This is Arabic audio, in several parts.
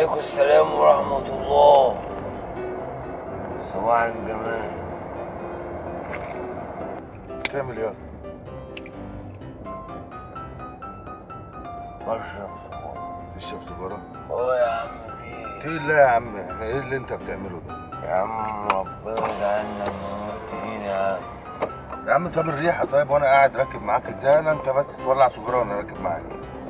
وعليكم السلام ورحمة الله. صباح الجمال. بتعمل ايه يا اسطى؟ بشرب سجارة. تشرب سيجاره؟ يا عم في ايه؟ لا يا عم، ايه اللي انت بتعمله ده؟ يا عم ربنا يجعلنا موتين يا عم. يا عم طب الريحه طيب وانا قاعد راكب معاك ازاي انت بس تولع سيجاره وانا راكب معاك؟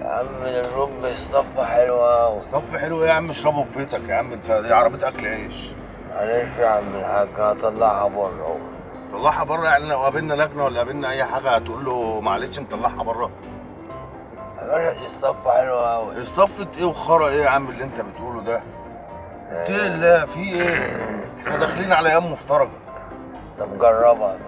يا عم ده الرب الصفة حلوة أوي. صف حلو ايه يا عم؟ اشربه في بيتك يا عم، انت دي عربيه اكل عيش. معلش يا عم الحاج هطلعها بره أهو. طلعها بره يعني لو قابلنا لجنه ولا قابلنا اي حاجه هتقول له معلش نطلعها بره؟ يا باشا دي الصفة حلوة أوي. اصطفت ايه وخرا ايه يا عم اللي انت بتقوله ده؟ اتقي الله، في ايه؟ احنا داخلين على ايام مفترجه. طب جربها طيب.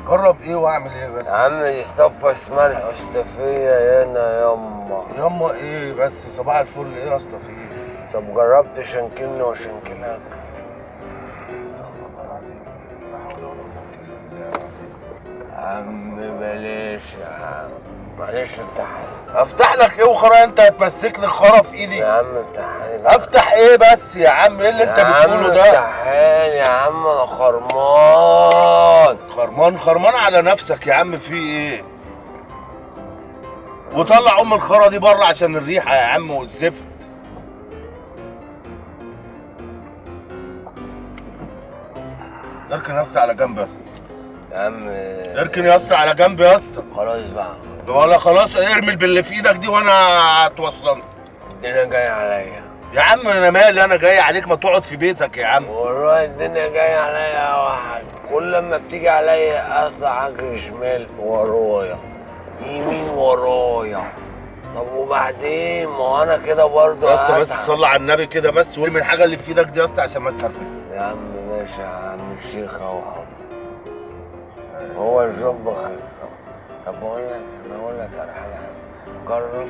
اجرب ايه واعمل ايه بس؟ يا عم دي الصفة اسمها الحستفية هنا ياما. ياما ايه بس؟ صباح الفل، ايه يا اسطى في ايه؟ طب جربت شنكلني وشنكلك؟ استغفر الله العظيم، لا حول ولا قوة الا بالله العظيم. يا عم بلاش يا عم، معلش افتحها. افتح لك ايه وخرا؟ انت هتمسكني خرا في ايدي؟ يا عم افتحها لي. افتح ايه بس يا عم؟ ايه اللي انت بتقوله ده؟ افتحها لي يا عم، انا خرمان. خرمان على نفسك يا عم، في ايه؟ وطلع ام الخرا دي بره عشان الريحه يا عم والزفت. اركن يا اسطى على جنب يا اسطى. يا عم اركن يا اسطى على جنب يا اسطى. خلاص بقى. ولا خلاص؟ ارمي باللي في ايدك دي وانا هتوصلني. الدنيا جاية عليا يا عم انا مالي، انا جاي عليك، ما تقعد في بيتك يا عم. والله الدنيا جاية عليا يا واحد. كل لما بتيجي عليا اطلع اجري شمال ورايا يمين ورايا. طب وبعدين ما هو انا كده برضه يا اسطى بس هتعب. صلي على النبي كده بس، وارمي الحاجه اللي في ايدك دي يا اسطى عشان ما تتنرفز. يا عم ماشي يا عم الشيخ اهو. هو الجنب خير. طب انا اقول لك على حاجه. جرب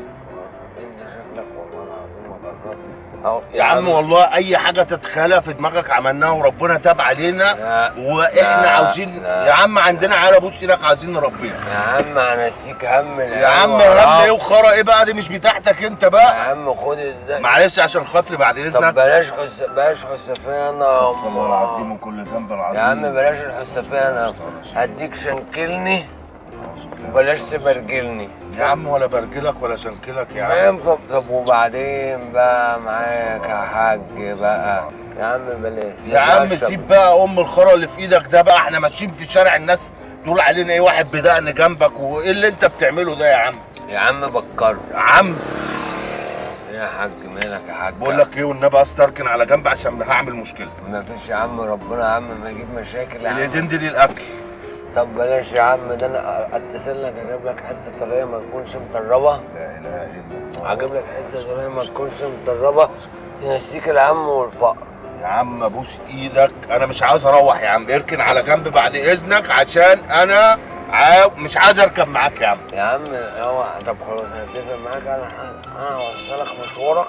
انت شكلك والله العظيم ما جربت اهو يا عم والله اي حاجه تتخيلها في دماغك عملناها وربنا تاب علينا. واحنا عاوزين يا عم، عندنا عيال ابوس ايدك عايزين نربيها. يا عم هنسيك هم يا عم هم ايه وخرا ايه بقى؟ دي مش بتاعتك انت يا بقى. عم خد معلش عشان خاطري بعد طب اذنك. بلاش حسافيه انا يا استغفر الله العظيم وكل ذنب العظيم. يا عم بلاش الحسافيه انا هديك شنكلني وبلاش تبرجلني. يا عم ولا برجلك ولا شنكلك يا عم. ينفع. طب وبعدين بقى معاك يا حاج بقى. يا عم بلاش يا عم سيب بقى ام الخرا اللي في ايدك ده بقى. احنا ماشيين في شارع الناس تقول علينا ايه واحد بدقن جنبك، وايه اللي انت بتعمله ده يا عم؟ يا عم بكر يا عم يا حاج مالك يا حاج؟ بقول لك ايه والنبي استركن على جنب عشان هعمل مشكله. مفيش يا عم، ربنا يا عم ما يجيب مشاكل يا عم. الايدين دي للاكل. طب بلاش يا عم، ده انا اتصل لك اجيب لك حته طريه ما تكونش مطربه. لا اله الا الله. هجيب لك حته طريه ما تكونش مطربه تنسيك الهم والفقر. يا عم ابوس ايدك، انا مش عاوز اروح يا عم، اركن على جنب بعد اذنك عشان انا مش عايز اركب معاك يا عم. يا عم هو طب خلاص هنتفق معاك على حاجه، انا هوصلك مشوارك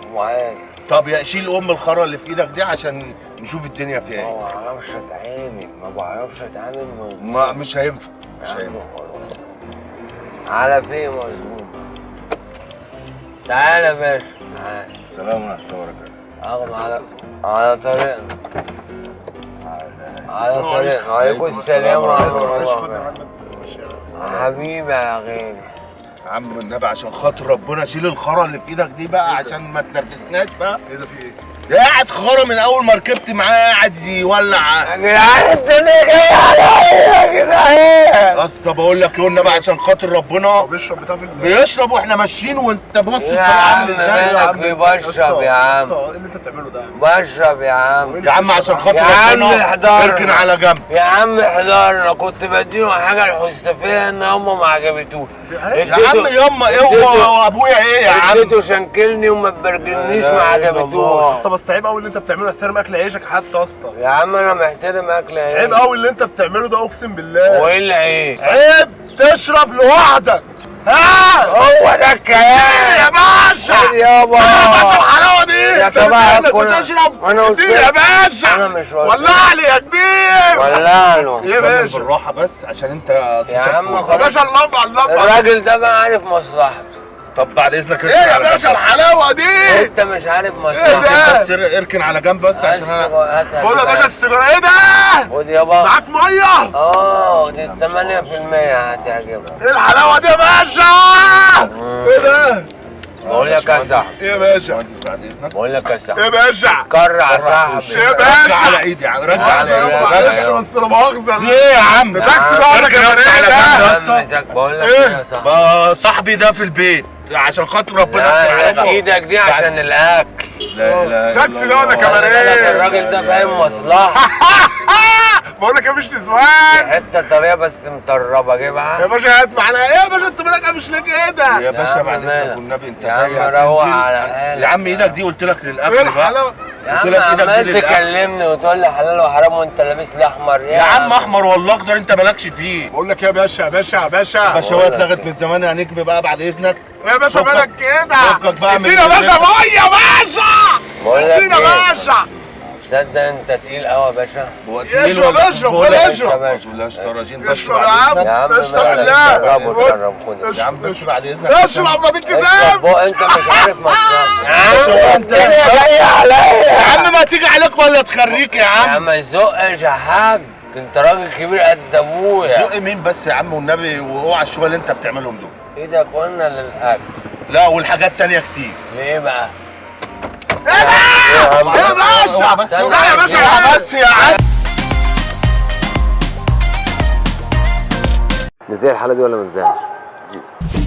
ومعاك. طب يا شيل ام الخرا اللي في ايدك دي عشان نشوف الدنيا فيها ما ايه. بعرفش اتعامل، ما بعرفش اتعامل ما مش هينفع، مش يا عم هينفع. خلاص. على فين مظبوط؟ تعالى يا باشا تعالى. سلام ورحمه الله وبركاته. اغمى على طريقنا. على طريقنا. وعليكم السلام ورحمة الله. حبيبي يا غالي. يا عم النبي عشان خاطر ربنا شيل الخرا اللي في ايدك دي بقى عشان ما تنرفزناش بقى. ايه ده في ايه؟ ده قاعد خرا من اول ما ركبت معاه، قاعد يولع. يا جدعان الدنيا جاية عليا يا جدعان. اصل بقول لك ايه والنبي عشان خاطر ربنا. بيشرب بتاع في بيشرب واحنا ماشيين وانت بص يا الطلعه عم عامل ازاي. مالك بيبشرب يا عم؟ ايه اللي انت بتعمله ده؟ بشرب يا عم. يا عم عشان خاطر يا عم ربنا احضرنا. اركن على جنب. يا عم احضرنا، كنت بديله حاجة الحسافية ان هم ما عجبتوش. يا عم ياما ايه وابويا ايه يا عم؟ اديته شنكلني وما تبرجلنيش ما عجبتوش. اسطى بس عيب قوي اللي انت بتعمله، احترم اكل عيشك حتى يا اسطى. يا عم انا محترم اكل عيش. عيب قوي اللي انت بتعمله ده اقسم بالله. هو ايه العيب؟ عيب تشرب لوحدك. ها هو ده الكلام يا باشا. خد يابا يا باشا الحلاوه دي. يا انت صباح بتقول الفل. لك بتشرب انا قلت اديني يا باشا. انا مش قلت. ولع لي يا كبير. ولع له ايه يا باشا؟ بالراحه بس عشان انت يا عم يا خلاص. باشا اللمبه اللمبه. الراجل ده بقى عارف مصلحته. طب بعد اذنك ايه يا باشا الحلاوه دي؟ انت مش عارف إيه مصلحتك. ده؟ بس اركن على جنب بس عشان انا خد يا باشا السيجاره. ايه ده؟ خد يابا. معاك ميه؟ دي 8% هتعجبك. ايه الحلاوه دي يا باشا؟ ايه ده؟ بقول لك يا صاحبي. ايه يا باشا؟ مهندس بعد اذنك. بقول لك يا ايه صاحبي. يا باشا؟ كرع صاحبي. يا رجع باشا على ايدي رجع على معلش ايدي. بس لا مؤاخذه. ليه يا عم؟ ده تاكسي بقى ولا كباريه ده؟ عمتك بقول لك إيه؟ ايه يا صاحبي. صاحبي ده في البيت عشان خاطر ربنا لا يفتح عليك. ايدك دي عشان الاكل. لا لا تاكسي ده ولا خلي بالك كباريه؟ الراجل ده فاهم مصلحه. بقول لك ايه مش نسوان حته طريه بس مطربه يا جيبها. باشا هات معانا. ايه يا باشا انت مالك مش ليه كده؟ يا باشا عم بعد اذنك مالك. والنبي انت يا عم جاي روق هتنزل. على حالك. يا عم ايدك دي قلت لك للاكل ايه بقى. الحلاوه؟ يا قلت عم لك ايدك دي عمال للاكل. تكلمني وتقول لي حلال وحرام وانت لابس لي احمر. يا عم احمر ولا اخضر انت مالكش فيه. بقول لك ايه يا باشا يا باشا يا باشا باشا هو اتلغت من زمان يا نجم بقى بعد اذنك. يا باشا فكك- مالك كده؟ فكك بقى من ادينا يا باشا الناس. ميه يا باشا. بقول لك ادينا ايه؟ يا باشا. تصدق انت تقيل قوي يا باشا. اشرب اشرب خد اشرب. لا اشتراجين بس اشرب يا بعد عم. يا عم اشرب مالك؟ الله. جرب وتجرب خد. يا عم بس بعد اذنك. اشرب ما دي اشرب كذاب. بقى انت مش عارف مصلحتك. اشرب انت. جاي عليا. يا عم ما تيجي عليك ولا تخريك يا يا عم. عم ما يزقش يا حاج. انت راجل كبير قد ابويا. زق مين بس يا عم والنبي واوعى الشغل اللي انت بتعملهم دول. ايدك قلنا للاكل. لا والحاجات تانية كتير. ليه بقى؟ ايه ده؟ يا باشا بس لا يا باشا اوعى بس يا عم. نزل الحالة دي ولا ما نزلش؟